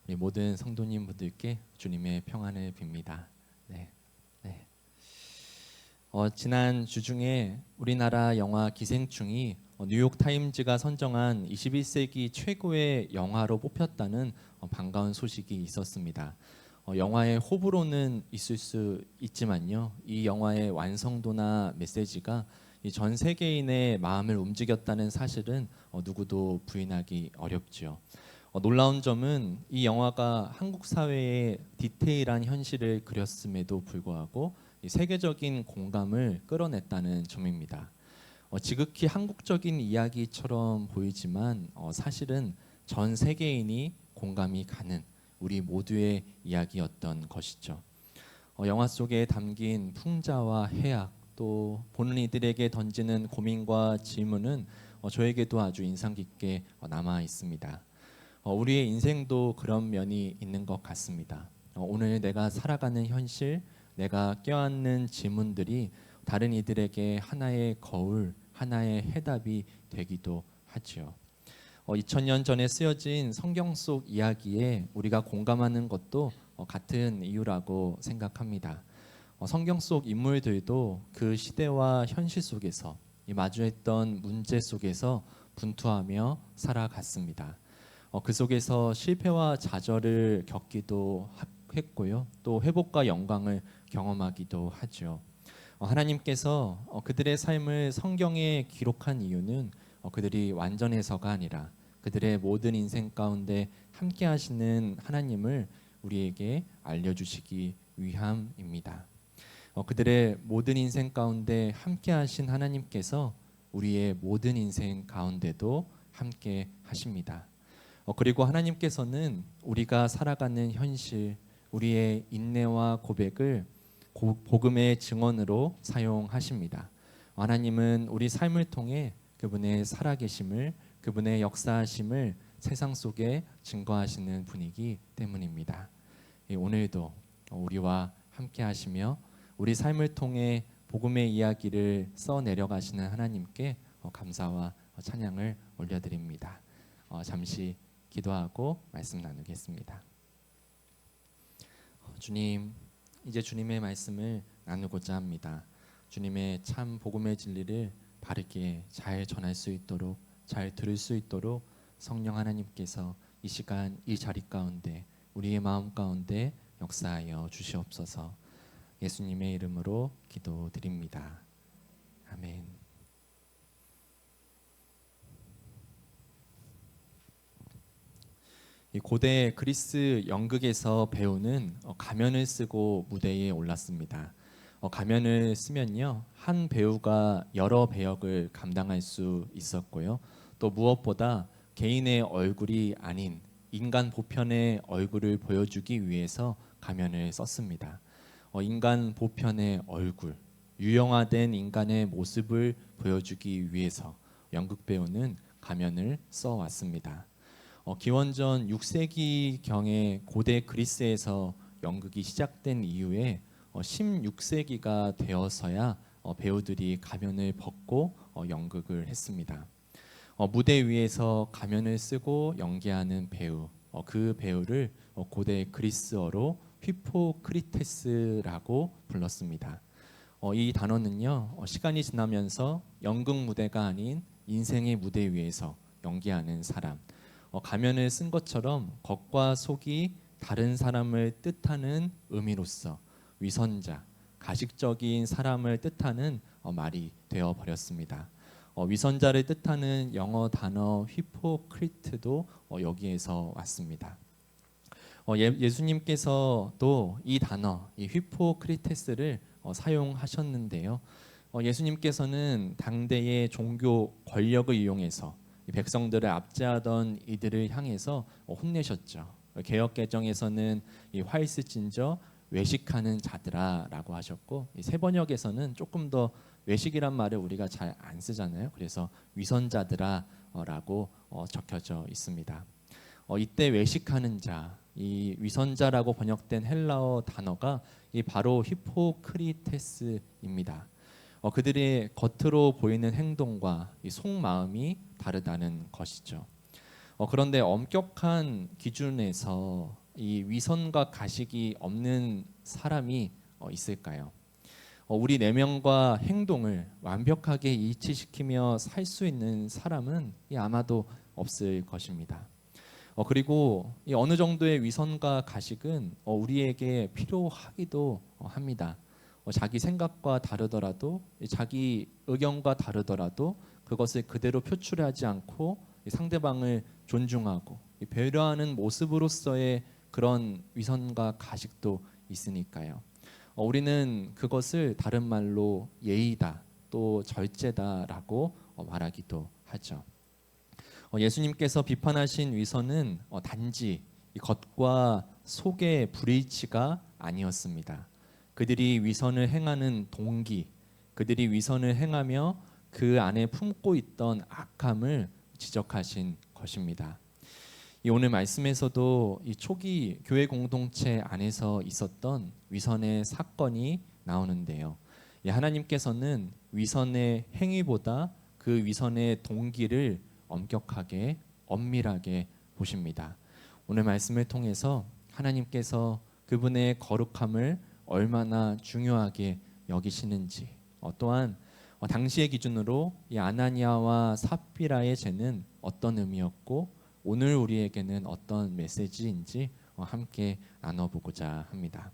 우리 모든 성도님분들께 주님의 평안을 빕니다. 네. 네. 지난 주 중에 우리나라 영화 기생충이 뉴욕 타임즈가 선정한 21세기 최고의 영화로 뽑혔다는 반가운 소식이 있었습니다. 영화의 호불호는 있을 수 있지만요, 이 영화의 완성도나 메시지가 이 전 세계인의 마음을 움직였다는 사실은 누구도 부인하기 어렵죠. 놀라운 점은 이 영화가 한국 사회의 디테일한 현실을 그렸음에도 불구하고 이 세계적인 공감을 끌어냈다는 점입니다. 지극히 한국적인 이야기처럼 보이지만 사실은 전 세계인이 공감이 가는 우리 모두의 이야기였던 것이죠. 영화 속에 담긴 풍자와 해악, 또 보는 이들에게 던지는 고민과 질문은 저에게도 아주 인상 깊게 남아 있습니다. 우리의 인생도 그런 면이 있는 것 같습니다. 오늘 내가 살아가는 현실, 내가 껴안는 질문들이 다른 이들에게 하나의 거울, 하나의 해답이 되기도 하지요. 2000년 전에 쓰여진 성경 속 이야기에 우리가 공감하는 것도 같은 이유라고 생각합니다. 성경 속 인물들도 그 시대와 현실 속에서 마주했던 문제 속에서 분투하며 살아갔습니다. 그 속에서 실패와 좌절을 겪기도 했고요, 또 회복과 영광을 경험하기도 하죠. 하나님께서 그들의 삶을 성경에 기록한 이유는 그들이 완전해서가 아니라 그들의 모든 인생 가운데 함께 하시는 하나님을 우리에게 알려주시기 위함입니다. 그들의 모든 인생 가운데 함께 하신 하나님께서 우리의 모든 인생 가운데도 함께 하십니다. 그리고 하나님께서는 우리가 살아가는 현실, 우리의 인내와 고백을 복음의 증언으로 사용하십니다. 하나님은 우리 삶을 통해 그분의 살아계심을, 그분의 역사하심을 세상 속에 증거하시는 분이기 때문입니다. 오늘도 우리와 함께 하시며 우리 삶을 통해 복음의 이야기를 써내려가시는 하나님께 감사와 찬양을 올려드립니다. 잠시 기도하고 말씀 나누겠습니다. 주님, 이제 주님의 말씀을 나누고자 합니다. 주님의 참 복음의 진리를 바르게 잘 전할 수 있도록, 잘 들을 수 있도록 성령 하나님께서 이 시간 이 자리 가운데 우리의 마음 가운데 역사하여 주시옵소서. 예수님의 이름으로 기도드립니다. 아멘. 이 고대 그리스 연극에서 배우는 가면을 쓰고 무대에 올랐습니다. 가면을 쓰면요, 한 배우가 여러 배역을 감당할 수 있었고요, 또 무엇보다 개인의 얼굴이 아닌 인간 보편의 얼굴을 보여주기 위해서 가면을 썼습니다. 인간 보편의 얼굴, 유형화된 인간의 모습을 보여주기 위해서 연극 배우는 가면을 써왔습니다. 기원전 6세기경에 고대 그리스에서 연극이 시작된 이후에 16세기가 되어서야 배우들이 가면을 벗고 연극을 했습니다. 무대 위에서 가면을 쓰고 연기하는 배우, 그 배우를 고대 그리스어로 휘포크리테스라고 불렀습니다. 이 단어는요, 시간이 지나면서 연극 무대가 아닌 인생의 무대 위에서 연기하는 사람, 가면을 쓴 것처럼 겉과 속이 다른 사람을 뜻하는 의미로서 위선자, 가식적인 사람을 뜻하는 말이 되어 버렸습니다. 위선자를 뜻하는 영어 단어 히포크리트도 여기에서 왔습니다. 예수님께서도 이 단어, 이 히포크리테스를 사용하셨는데요. 예수님께서는 당대의 종교 권력을 이용해서 백성들을 압제하던 이들을 향해서 혼내셨죠. 개역 개정에서는 이 화이스 진저 외식하는 자들아라고 하셨고, 새 번역에서는 조금 더 외식이란 말을 우리가 잘 안 쓰잖아요. 그래서 위선자들아라고 적혀져 있습니다. 이때 외식하는 자, 이 위선자라고 번역된 헬라어 단어가 바로 히포크리테스입니다. 그들의 겉으로 보이는 행동과 이 속마음이 다르다는 것이죠. 그런데 엄격한 기준에서 이 위선과 가식이 없는 사람이 있을까요? 우리 내면과 행동을 완벽하게 일치시키며 살 수 있는 사람은 아마도 없을 것입니다. 그리고 이 어느 정도의 위선과 가식은 우리에게 필요하기도 합니다. 자기 생각과 다르더라도, 자기 의견과 다르더라도 그것을 그대로 표출하지 않고 상대방을 존중하고 배려하는 모습으로서의 그런 위선과 가식도 있으니까요. 우리는 그것을 다른 말로 예의다, 또 절제다라고 말하기도 하죠. 예수님께서 비판하신 위선은 단지 이 겉과 속의 불일치가 아니었습니다. 그들이 위선을 행하는 동기, 그들이 위선을 행하며 그 안에 품고 있던 악함을 지적하신 것입니다. 이 오늘 말씀에서도 이 초기 교회 공동체 안에서 있었던 위선의 사건이 나오는데요. 하나님께서는 위선의 행위보다 그 위선의 동기를 엄격하게 엄밀하게 보십니다. 오늘 말씀을 통해서 하나님께서 그분의 거룩함을 얼마나 중요하게 여기시는지, 또한 당시의 기준으로 이 아나니아와 삽비라의 죄는 어떤 의미였고 오늘 우리에게는 어떤 메시지인지 함께 나눠보고자 합니다.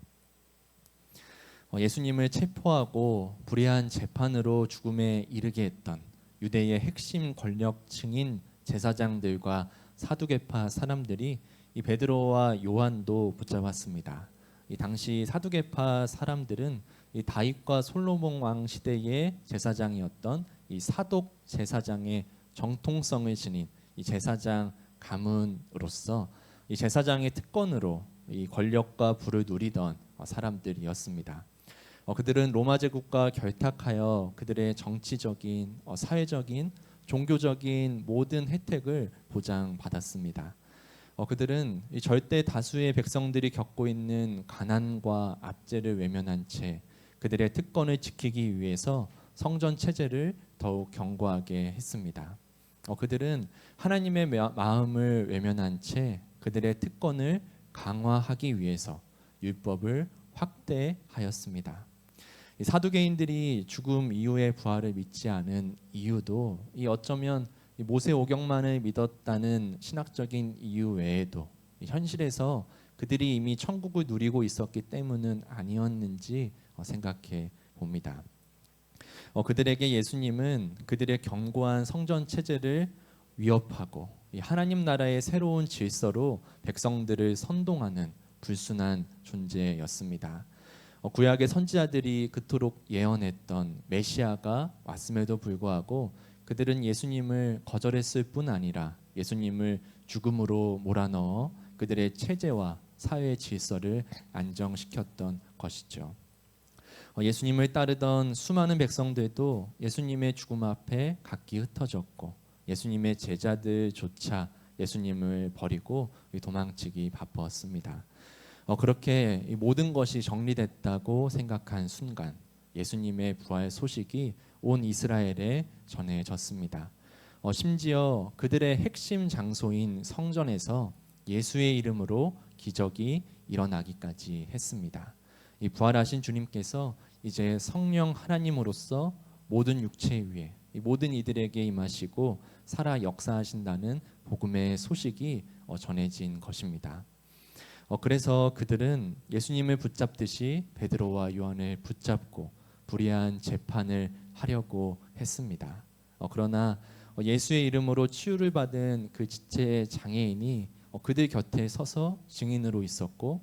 예수님을 체포하고 불의한 재판으로 죽음에 이르게 했던 유대의 핵심 권력층인 제사장들과 사두개파 사람들이 이 베드로와 요한도 붙잡았습니다. 이 당시 사두개파 사람들은 이 다윗과 솔로몬 왕 시대의 제사장이었던 이 사독 제사장의 정통성을 지닌 이 제사장 가문으로서 이 제사장의 특권으로 이 권력과 부를 누리던 사람들이었습니다. 그들은 로마 제국과 결탁하여 그들의 정치적인, 사회적인, 종교적인 모든 혜택을 보장받았습니다. 그들은 이 절대 다수의 백성들이 겪고 있는 가난과 압제를 외면한 채 그들의 특권을 지키기 위해서 성전 체제를 더욱 견고하게 했습니다. 그들은 하나님의 마음을 외면한 채 그들의 특권을 강화하기 위해서 율법을 확대하였습니다. 이 사두개인들이 죽음 이후의 부활을 믿지 않은 이유도 이 어쩌면 이 모세 오경만을 믿었다는 신학적인 이유 외에도 현실에서 그들이 이미 천국을 누리고 있었기 때문은 아니었는지 생각해 봅니다. 그들에게 예수님은 그들의 견고한 성전 체제를 위협하고 이 하나님 나라의 새로운 질서로 백성들을 선동하는 불순한 존재였습니다. 구약의 선지자들이 그토록 예언했던 메시아가 왔음에도 불구하고 그들은 예수님을 거절했을 뿐 아니라 예수님을 죽음으로 몰아넣어 그들의 체제와 사회 질서를 안정시켰던 것이죠. 예수님을 따르던 수많은 백성들도 예수님의 죽음 앞에 각기 흩어졌고 예수님의 제자들조차 예수님을 버리고 도망치기 바빴습니다. 그렇게 모든 것이 정리됐다고 생각한 순간 예수님의 부활 소식이 온 이스라엘에 전해졌습니다. 심지어 그들의 핵심 장소인 성전에서 예수의 이름으로 기적이 일어나기까지 했습니다. 이 부활하신 주님께서 이제 성령 하나님으로서 모든 육체 위에 모든 이들에게 임하시고 살아 역사하신다는 복음의 소식이 전해진 것입니다. 그래서 그들은 예수님을 붙잡듯이 베드로와 요한을 붙잡고 불의한 재판을 하려고 했습니다. 그러나 예수의 이름으로 치유를 받은 그 지체 장애인이 그들 곁에 서서 증인으로 있었고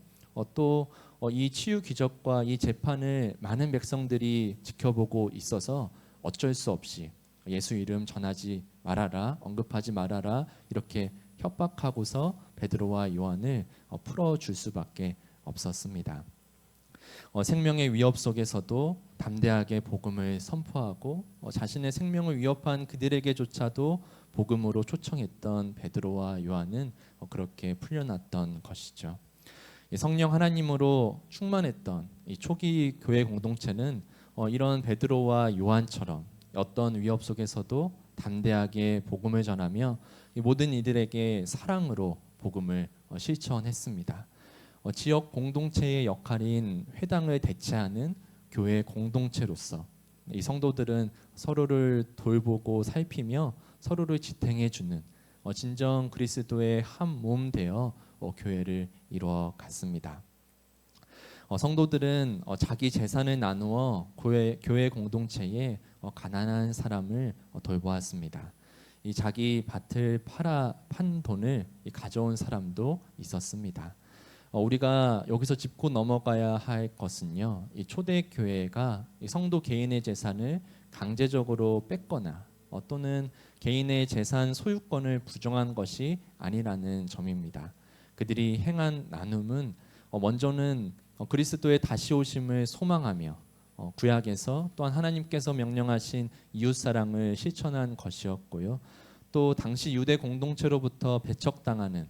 또 이 치유 기적과 이 재판을 많은 백성들이 지켜보고 있어서 어쩔 수 없이 예수 이름 전하지 말아라, 언급하지 말아라 이렇게 협박하고서 베드로와 요한을 풀어줄 수밖에 없었습니다. 생명의 위협 속에서도 담대하게 복음을 선포하고 자신의 생명을 위협한 그들에게조차도 복음으로 초청했던 베드로와 요한은 그렇게 풀려났던 것이죠. 성령 하나님으로 충만했던 이 초기 교회 공동체는 이런 베드로와 요한처럼 어떤 위협 속에서도 담대하게 복음을 전하며 이 모든 이들에게 사랑으로 복음을 실천했습니다. 지역 공동체의 역할인 회당을 대체하는 교회 공동체로서 이 성도들은 서로를 돌보고 살피며 서로를 지탱해 주는 진정 그리스도의 한 몸 되어 교회를 이루어 갔습니다. 성도들은 자기 재산을 나누어 교회 공동체에 가난한 사람을 돌보았습니다. 이 자기 밭을 판 돈을 가져온 사람도 있었습니다. 우리가 여기서 짚고 넘어가야 할 것은요, 이 초대교회가 이 성도 개인의 재산을 강제적으로 뺏거나 또는 개인의 재산 소유권을 부정한 것이 아니라는 점입니다. 그들이 행한 나눔은 먼저는 그리스도의 다시 오심을 소망하며 구약에서 또한 하나님께서 명령하신 이웃사랑을 실천한 것이었고요. 또 당시 유대 공동체로부터 배척당하는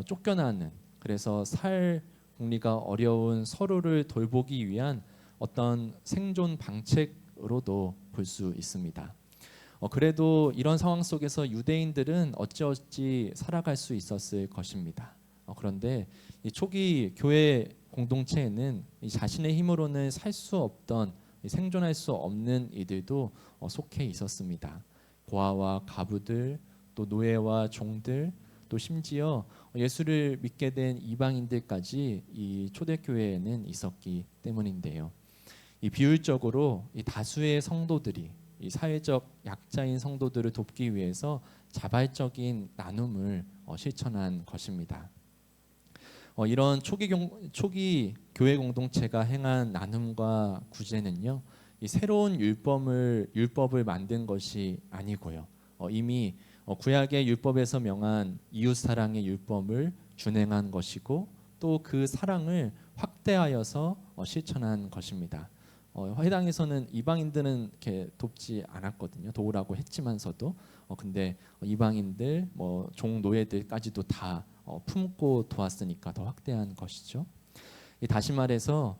쫓겨나는, 그래서 살 국리가 어려운 서로를 돌보기 위한 어떤 생존 방책으로도 볼 수 있습니다. 그래도 이런 상황 속에서 유대인들은 어찌어찌 살아갈 수 있었을 것입니다. 그런데 이 초기 교회 공동체에는 이 자신의 힘으로는 살 수 없던, 생존할 수 없는 이들도 속해 있었습니다. 고아와 가부들, 또 노예와 종들, 또 심지어 예수를 믿게 된 이방인들까지 이 초대교회에는 있었기 때문인데요. 이 비율적으로 이 다수의 성도들이 이 사회적 약자인 성도들을 돕기 위해서 자발적인 나눔을 실천한 것입니다. 이런 초기 교회 공동체가 행한 나눔과 구제는요, 이 새로운 율법을 만든 것이 아니고요, 이미 구약의 율법에서 명한 이웃 사랑의 율법을 준행한 것이고 또 그 사랑을 확대하여서 실천한 것입니다. 회당에서는 이방인들은 이렇게 돕지 않았거든요. 도우라고 했지만서도 근데 이방인들, 종노예들까지도 다 품고 도왔으니까 더 확대한 것이죠. 다시 말해서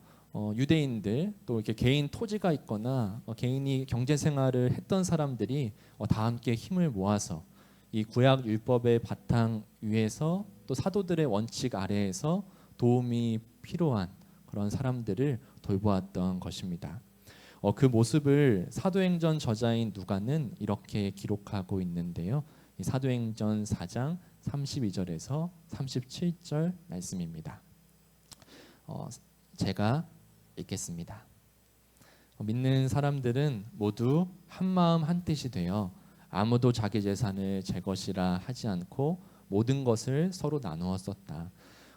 유대인들, 또 이렇게 개인 토지가 있거나 개인이 경제 생활을 했던 사람들이 다 함께 힘을 모아서 이 구약 율법의 바탕 위에서 또 사도들의 원칙 아래에서 도움이 필요한 그런 사람들을 돌보았던 것입니다. 그 모습을 사도행전 저자인 누가는 이렇게 기록하고 있는데요. 이 사도행전 4장 32절에서 37절 말씀입니다. 제가 읽겠습니다. 믿는 사람들은 모두 한 마음 한 뜻이 되어 아무도 자기 재산을 제 것이라 하지 않고 모든 것을 서로 나누어 썼다.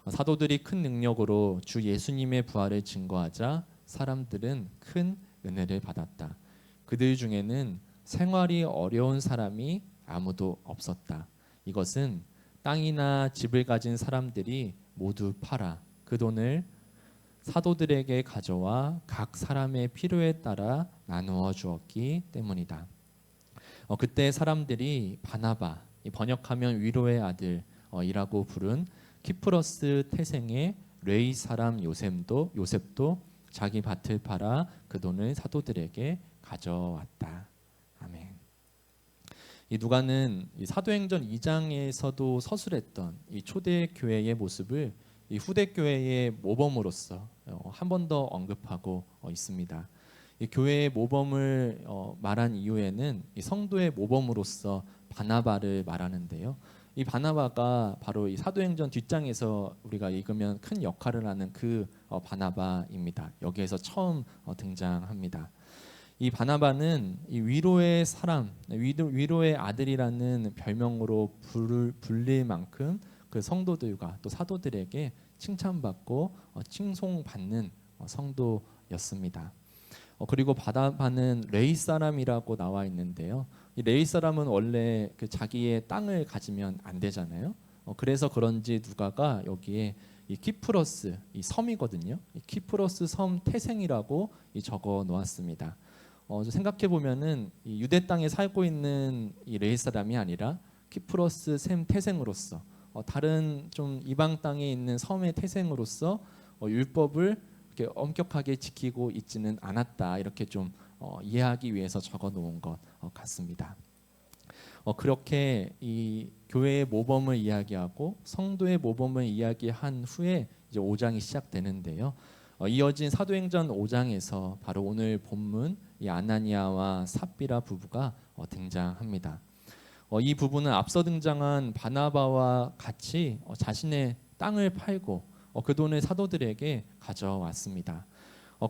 사도들이 큰 능력으로 주 예수님의 부활을 증거하자 사람들은 큰 은혜를 받았다. 그들 중에는 생활이 어려운 사람이 아무도 없었다. 이것은 땅이나 집을 가진 사람들이 모두 팔아 그 돈을 사도들에게 가져와 각 사람의 필요에 따라 나누어 주었기 때문이다. 그때 사람들이 바나바, 번역하면 위로의 아들이라고 부른 키프러스 태생의 레이 사람 요셉도 자기 밭을 팔아 그 돈을 사도들에게 가져왔다. 아멘. 이 누가는 이 사도행전 2장에서도 서술했던 이 초대 교회의 모습을 이 후대 교회의 모범으로서 한 번 더 언급하고 있습니다. 이 교회의 모범을 말한 이유에는 이 성도의 모범으로서 바나바를 말하는데요. 이 바나바가 바로 이 사도행전 뒷장에서 우리가 읽으면 큰 역할을 하는 그 바나바입니다. 여기에서 처음 등장합니다. 이 바나바는 이 위로의 사람, 위로의 아들이라는 별명으로 불릴 만큼 그 성도들과 또 사도들에게 칭찬받고 칭송받는 성도였습니다. 그리고 바나바는 레이 사람이라고 나와 있는데요. 이 레이 사람은 원래 그 자기의 땅을 가지면 안 되잖아요. 그래서 그런지 누가가 여기에 이 키프러스, 이 섬이거든요. 이 키프러스 섬 태생이라고 적어 놓았습니다. 생각해 보면은 이 유대 땅에 살고 있는 이 레이 사람이 아니라 키프러스 샘 태생으로서 다른 좀 이방 땅에 있는 섬의 태생으로서 율법을 이렇게 엄격하게 지키고 있지는 않았다, 이렇게 좀 이해하기 위해서 적어 놓은 것 같습니다. 그렇게 이 교회의 모범을 이야기하고 성도의 모범을 이야기한 후에 이제 5장이 시작되는데요. 이어진 사도행전 5장에서 바로 오늘 본문 이 아나니아와 삽비라 부부가 등장합니다. 이 부부는 앞서 등장한 바나바와 같이 자신의 땅을 팔고 그 돈을 사도들에게 가져왔습니다.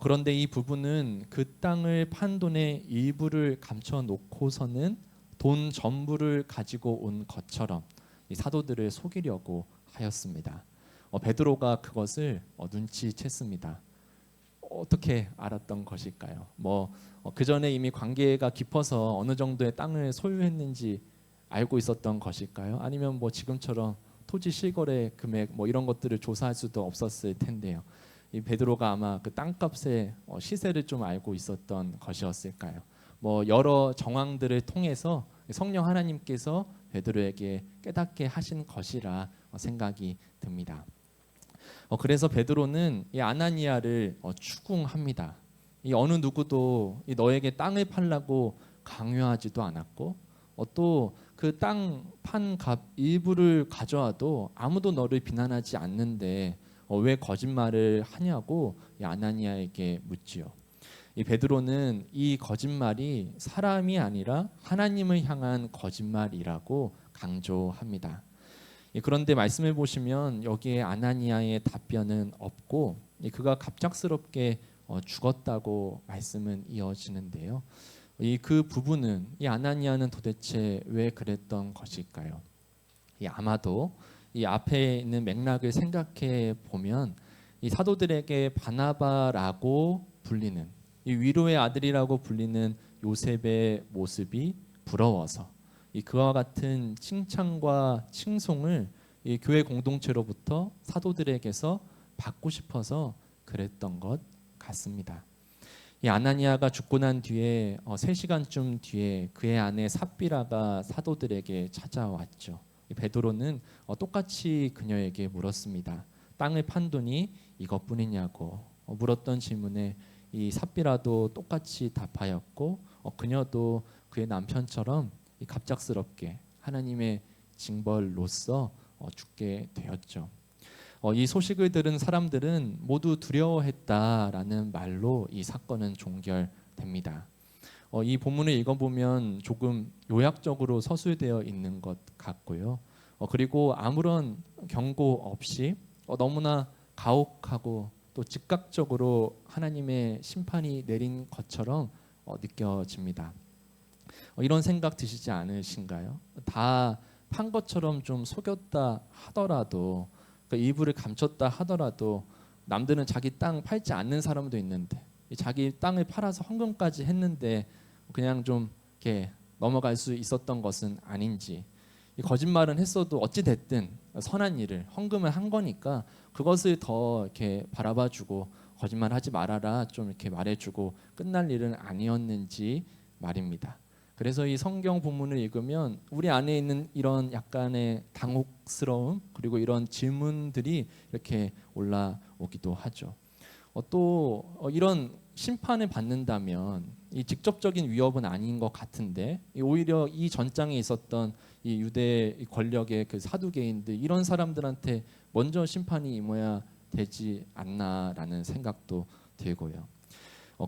그런데 이 부부는 그 땅을 판 돈의 일부를 감춰 놓고서는 돈 전부를 가지고 온 것처럼 이 사도들을 속이려고 하였습니다. 베드로가 그것을 눈치챘습니다. 어떻게 알았던 것일까요? 그 전에 이미 관계가 깊어서 어느 정도의 땅을 소유했는지 알고 있었던 것일까요? 아니면 지금처럼 토지 실거래 금액 이런 것들을 조사할 수도 없었을 텐데요. 이 베드로가 아마 그 땅값의 시세를 좀 알고 있었던 것이었을까요? 여러 정황들을 통해서 성령 하나님께서 베드로에게 깨닫게 하신 것이라 생각이 듭니다. 그래서 베드로는 이 아나니아를 추궁합니다. 이 어느 누구도 너에게 땅을 팔라고 강요하지도 않았고 또 그 땅 판 값 일부를 가져와도 아무도 너를 비난하지 않는데 왜 거짓말을 하냐고 이 아나니아에게 묻지요. 이 베드로는 이 거짓말이 사람이 아니라 하나님을 향한 거짓말이라고 강조합니다. 그런데 말씀을 보시면 여기에 아나니아의 답변은 없고 그가 갑작스럽게 죽었다고 말씀은 이어지는데요. 그 부분은 이 아나니아는 도대체 왜 그랬던 것일까요? 아마도 이 앞에 있는 맥락을 생각해 보면 이 사도들에게 바나바라고 불리는 이 위로의 아들이라고 불리는 요셉의 모습이 부러워서 그와 같은 칭찬과 칭송을 이 교회 공동체로부터 사도들에게서 받고 싶어서 그랬던 것 같습니다. 이 아나니아가 죽고 난 뒤에 3시간쯤 뒤에 그의 아내 삽비라가 사도들에게 찾아왔죠. 베드로는 똑같이 그녀에게 물었습니다. 땅을 판 돈이 이것뿐이냐고 물었던 질문에 이 삽비라도 똑같이 답하였고 그녀도 그의 남편처럼 갑작스럽게 하나님의 징벌로서 죽게 되었죠. 이 소식을 들은 사람들은 모두 두려워했다라는 말로 이 사건은 종결됩니다. 이 본문을 읽어보면 조금 요약적으로 서술되어 있는 것 같고요. 그리고 아무런 경고 없이 너무나 가혹하고 또 즉각적으로 하나님의 심판이 내린 것처럼 느껴집니다. 이런 생각 드시지 않으신가요? 다 판 것처럼 좀 속였다 하더라도 일부를 감췄다 하더라도 남들은 자기 땅 팔지 않는 사람도 있는데 자기 땅을 팔아서 헌금까지 했는데 그냥 좀 이렇게 넘어갈 수 있었던 것은 아닌지 거짓말은 했어도 어찌 됐든 선한 일을 헌금을 한 거니까 그것을 더 이렇게 바라봐주고 거짓말하지 말아라 좀 이렇게 말해주고 끝날 일은 아니었는지 말입니다. 그래서 이 성경 본문을 읽으면 우리 안에 있는 이런 약간의 당혹스러움 그리고 이런 질문들이 이렇게 올라오기도 하죠. 또 이런 심판을 받는다면 이 직접적인 위협은 아닌 것 같은데 오히려 이 전장에 있었던 이 유대 권력의 그 사두개인들 이런 사람들한테 먼저 심판이 임해야 되지 않나라는 생각도 들고요.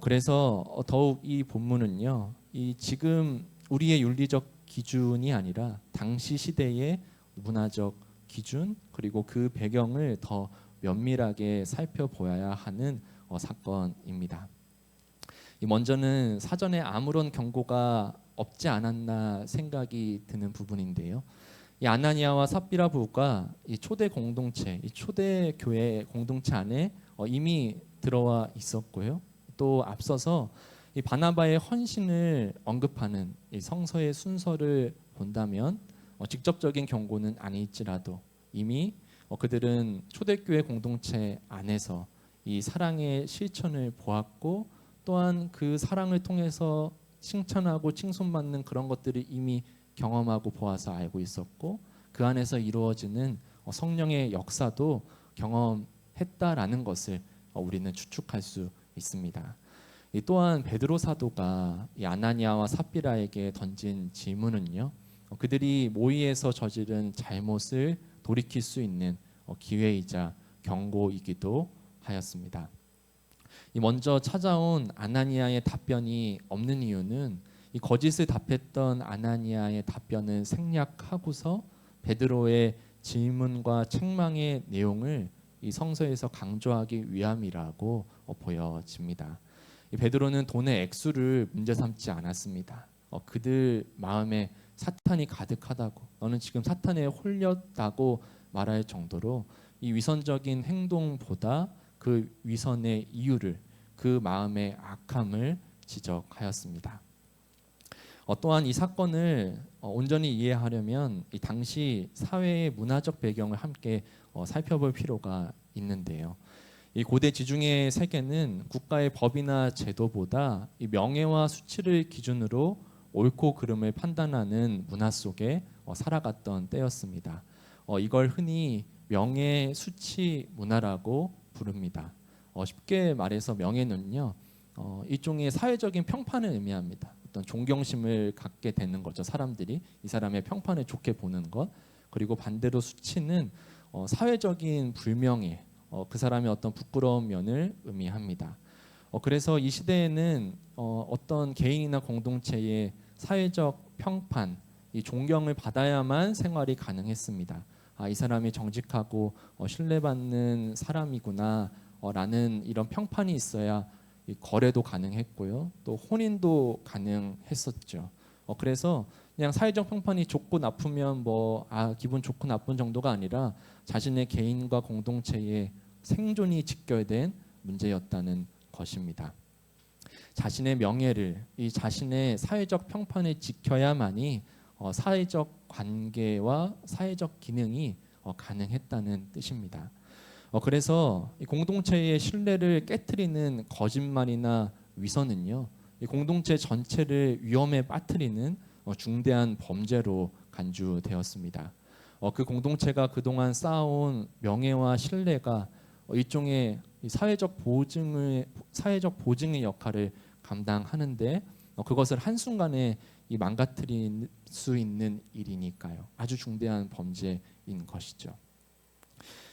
그래서 더욱 이 본문은요, 이 지금 우리의 윤리적 기준이 아니라 당시 시대의 문화적 기준 그리고 그 배경을 더 면밀하게 살펴보아야 하는 사건입니다. 먼저는 사전에 아무런 경고가 없지 않았나 생각이 드는 부분인데요. 이 아나니아와 삽비라 부부가 이 초대 공동체, 이 초대 교회 공동체 안에 이미 들어와 있었고요. 또 앞서서 이 바나바의 헌신을 언급하는 이 성서의 순서를 본다면 직접적인 경고는 아닐지라도 이미 그들은 초대교회 공동체 안에서 이 사랑의 실천을 보았고 또한 그 사랑을 통해서 칭찬하고 칭송받는 그런 것들을 이미 경험하고 보아서 알고 있었고 그 안에서 이루어지는 성령의 역사도 경험했다라는 것을 우리는 추측할 수 있습니다. 또한 베드로 사도가 이 아나니아와 삽비라에게 던진 질문은요, 그들이 모의에서 저지른 잘못을 돌이킬 수 있는 기회이자 경고이기도 하였습니다. 이 먼저 찾아온 아나니아의 답변이 없는 이유는 이 거짓을 답했던 아나니아의 답변을 생략하고서 베드로의 질문과 책망의 내용을 이 성서에서 강조하기 위함이라고 보여집니다. 이 베드로는 돈의 액수를 문제 삼지 않았습니다. 그들 마음에 사탄이 가득하다고, 너는 지금 사탄에 홀렸다고 말할 정도로 이 위선적인 행동보다 그 위선의 이유를, 그 마음의 악함을 지적하였습니다. 또한 이 사건을 온전히 이해하려면 이 당시 사회의 문화적 배경을 함께 살펴볼 필요가 있는데요. 이 고대 지중해 세계는 국가의 법이나 제도보다 이 명예와 수치를 기준으로 옳고 그름을 판단하는 문화 속에 살아갔던 때였습니다. 이걸 흔히 명예 수치 문화라고 부릅니다. 쉽게 말해서 명예는요, 일종의 사회적인 평판을 의미합니다. 어떤 존경심을 갖게 되는 거죠. 사람들이 이 사람의 평판을 좋게 보는 것. 그리고 반대로 수치는 사회적인 불명예, 그 사람의 어떤 부끄러운 면을 의미합니다. 그래서 이 시대에는 어떤 개인이나 공동체의 사회적 평판, 이 존경을 받아야만 생활이 가능했습니다. 이 사람이 정직하고 신뢰받는 사람이구나 라는 이런 평판이 있어야 이 거래도 가능했고요. 또 혼인도 가능했었죠. 그래서 그냥 사회적 평판이 좋고 나쁘면 기분 좋고 나쁜 정도가 아니라 자신의 개인과 공동체의 생존이 직결된 문제였다는 것입니다. 자신의 명예를, 이 자신의 사회적 평판을 지켜야만이 사회적 관계와 사회적 기능이 가능했다는 뜻입니다. 그래서 이 공동체의 신뢰를 깨트리는 거짓말이나 위선은요, 이 공동체 전체를 위험에 빠뜨리는 중대한 범죄로 간주되었습니다. 그 공동체가 그동안 쌓아온 명예와 신뢰가 일종의 사회적 보증의 역할을 감당하는데 그것을 한순간에 망가뜨릴 수 있는 일이니까요. 아주 중대한 범죄인 것이죠.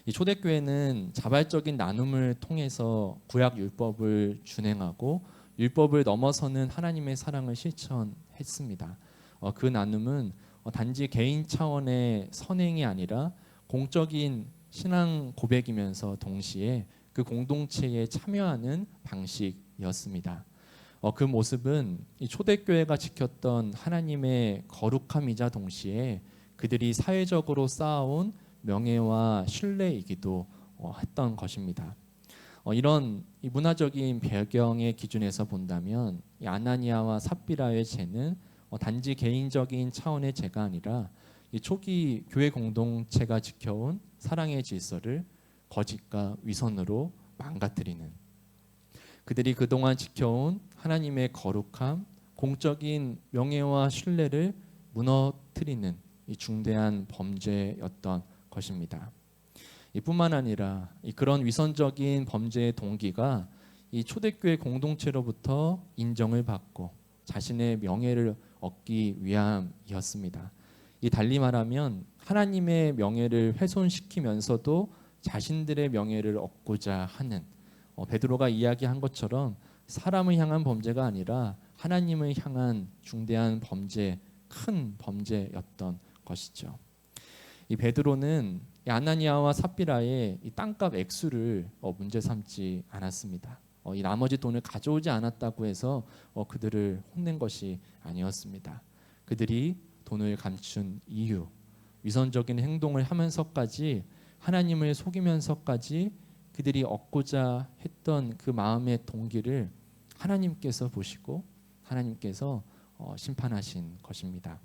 이 초대교회는 자발적인 나눔을 통해서 구약 율법을 준행하고 율법을 넘어서는 하나님의 사랑을 실천했습니다. 그 나눔은 단지 개인 차원의 선행이 아니라 공적인 신앙 고백이면서 동시에 그 공동체에 참여하는 방식이었습니다. 그 모습은 이 초대교회가 지켰던 하나님의 거룩함이자 동시에 그들이 사회적으로 쌓아온 명예와 신뢰이기도 했던 것입니다. 이런 이 문화적인 배경의 기준에서 본다면 이 아나니아와 삽비라의 죄는 단지 개인적인 차원의 죄가 아니라 이 초기 교회 공동체가 지켜온 사랑의 질서를 거짓과 위선으로 망가뜨리는, 그들이 그동안 지켜온 하나님의 거룩함, 공적인 명예와 신뢰를 무너뜨리는 이 중대한 범죄였던 것입니다. 이뿐만 아니라 그런 위선적인 범죄의 동기가 이 초대교회 공동체로부터 인정을 받고 자신의 명예를 얻기 위함이었습니다. 이 달리 말하면 하나님의 명예를 훼손시키면서도 자신들의 명예를 얻고자 하는, 베드로가 이야기한 것처럼 사람을 향한 범죄가 아니라 하나님을 향한 중대한 범죄, 큰 범죄였던 것이죠. 이 베드로는 이 아나니아와 삽비라의 이 땅값 액수를 문제 삼지 않았습니다. 이 나머지 돈을 가져오지 않았다고 해서 그들을 혼낸 것이 아니었습니다. 그들이 돈을 감춘 이유, 위선적인 행동을 하면서까지, 하나님을 속이면서까지 그들이 얻고자 했던 그 마음의 동기를 하나님께서 보시고 하나님께서 심판하신 것입니다.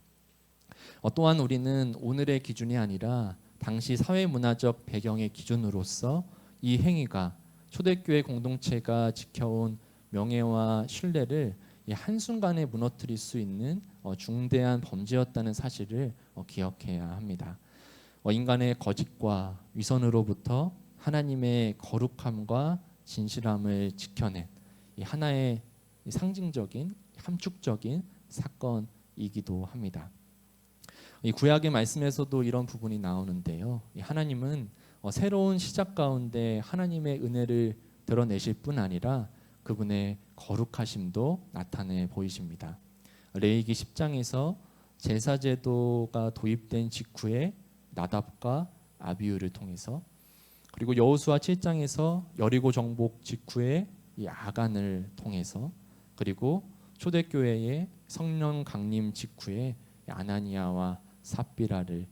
또한 우리는 오늘의 기준이 아니라 당시 사회문화적 배경의 기준으로서 이 행위가 초대교회 공동체가 지켜온 명예와 신뢰를 한순간에 무너뜨릴 수 있는 중대한 범죄였다는 사실을 기억해야 합니다. 인간의 거짓과 위선으로부터 하나님의 거룩함과 진실함을 지켜낸 이 하나의 상징적인 함축적인 사건이기도 합니다. 이 구약의 말씀에서도 이런 부분이 나오는데요. 이 하나님은 새로운 시작 가운데 하나님의 은혜를 드러내실 뿐 아니라 그분의 거룩하심도 나타내 보이십니다. 레위기 10장에서 제사제도가 도입된 직후에 나답과 아비후를 통해서, 그리고 여호수아 7장에서 여리고 정복 직후에 이 아간을 통해서, 그리고 초대교회의 성령 강림 직후에 아나니아와 삽비라를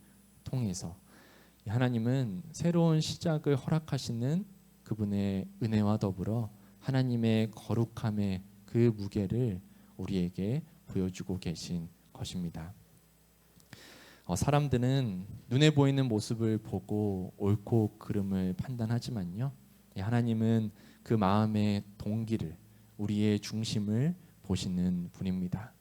통해서 하나님은 새로운 시작을 허락하시는 그분의 은혜와 더불어 하나님의 거룩함의 그 무게를 우리에게 보여주고 계신 것입니다. 사람들은 눈에 보이는 모습을 보고 옳고 그름을 판단하지만요, 하나님은 그 마음의 동기를, 우리의 중심을 보시는 분입니다.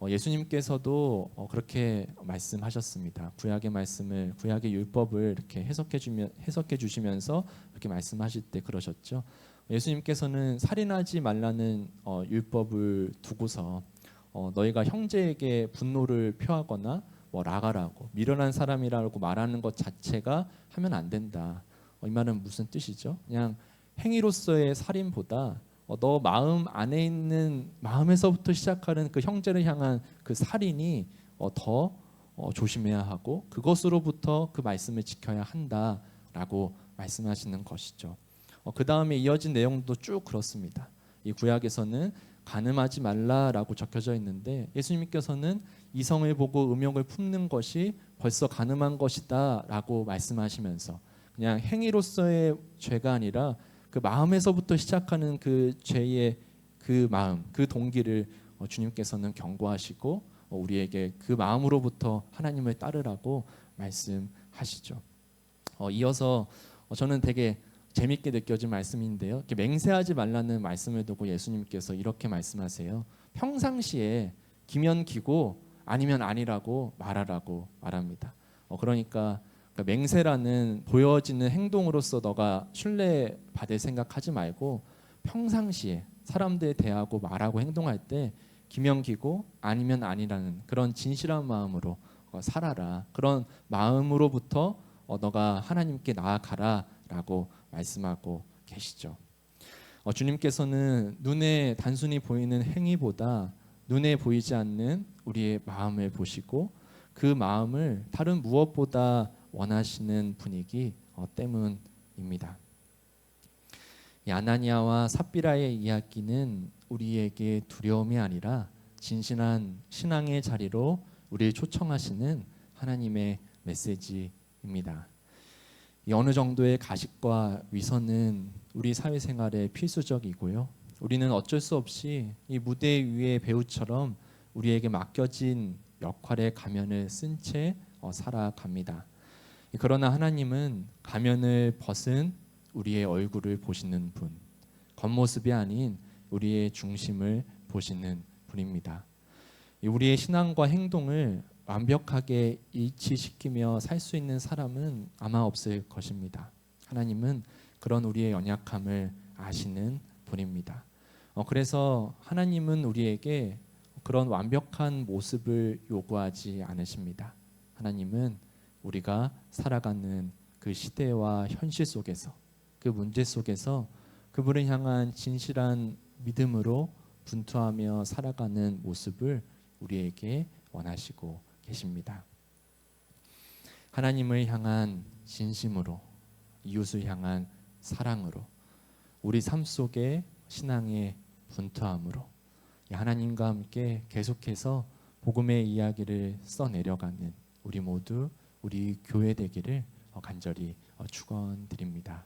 예수님께서도 그렇게 말씀하셨습니다. 구약의 말씀을, 구약의 율법을 이렇게 해석해 주시면서 이렇게 말씀하실 때 그러셨죠. 예수님께서는 살인하지 말라는 율법을 두고서 너희가 형제에게 분노를 표하거나 라가라고 미련한 사람이라고 말하는 것 자체가 하면 안 된다. 이 말은 무슨 뜻이죠? 그냥 행위로서의 살인보다 너 마음 안에 있는, 마음에서부터 시작하는 그 형제를 향한 그 살인이 더 조심해야 하고 그것으로부터 그 말씀을 지켜야 한다라고 말씀하시는 것이죠. 그 다음에 이어진 내용도 쭉 그렇습니다. 이 구약에서는 간음하지 말라라고 적혀져 있는데 예수님께서는 이성을 보고 음욕을 품는 것이 벌써 간음한 것이다라고 말씀하시면서 그냥 행위로서의 죄가 아니라 그 마음에서부터 시작하는 그 죄의 그 마음, 그 동기를 주님께서는 경고하시고 우리에게 그 마음으로부터 하나님을 따르라고 말씀하시죠. 이어서 저는 되게 재밌게 느껴진 말씀인데요. 이렇게 맹세하지 말라는 말씀을 두고 예수님께서 이렇게 말씀하세요. 평상시에 기면 기고 아니면 아니라고 말하라고 말합니다. 그러니까 맹세라는 보여지는 행동으로서 너가 신뢰받을 생각하지 말고 평상시에 사람들 대하고 말하고 행동할 때 기면 기고 아니면 아니라는 그런 진실한 마음으로 살아라. 그런 마음으로부터 너가 하나님께 나아가라라고 말씀하고 계시죠. 주님께서는 눈에 단순히 보이는 행위보다 눈에 보이지 않는 우리의 마음을 보시고 그 마음을 다른 무엇보다 원하시는 분이기 때문입니다. 이 아나니아와 삽비라의 이야기는 우리에게 두려움이 아니라 진실한 신앙의 자리로 우리를 초청하시는 하나님의 메시지입니다. 이 어느 정도의 가식과 위선은 우리 사회생활에 필수적이고요. 우리는 어쩔 수 없이 이 무대 위의 배우처럼 우리에게 맡겨진 역할의 가면을 쓴 채 살아갑니다. 그러나 하나님은 가면을 벗은 우리의 얼굴을 보시는 분, 겉모습이 아닌 우리의 중심을 보시는 분입니다. 우리의 신앙과 행동을 완벽하게 일치시키며 살 수 있는 사람은 아마 없을 것입니다. 하나님은 그런 우리의 연약함을 아시는 분입니다. 그래서 하나님은 우리에게 그런 완벽한 모습을 요구하지 않으십니다. 하나님은 우리가 살아가는 그 시대와 현실 속에서, 그 문제 속에서 그분을 향한 진실한 믿음으로 분투하며 살아가는 모습을 우리에게 원하시고 계십니다. 하나님을 향한 진심으로, 이웃을 향한 사랑으로, 우리 삶 속에 신앙의 분투함으로 하나님과 함께 계속해서 복음의 이야기를 써내려가는 우리 모두, 우리 교회 되기를 간절히 축원드립니다.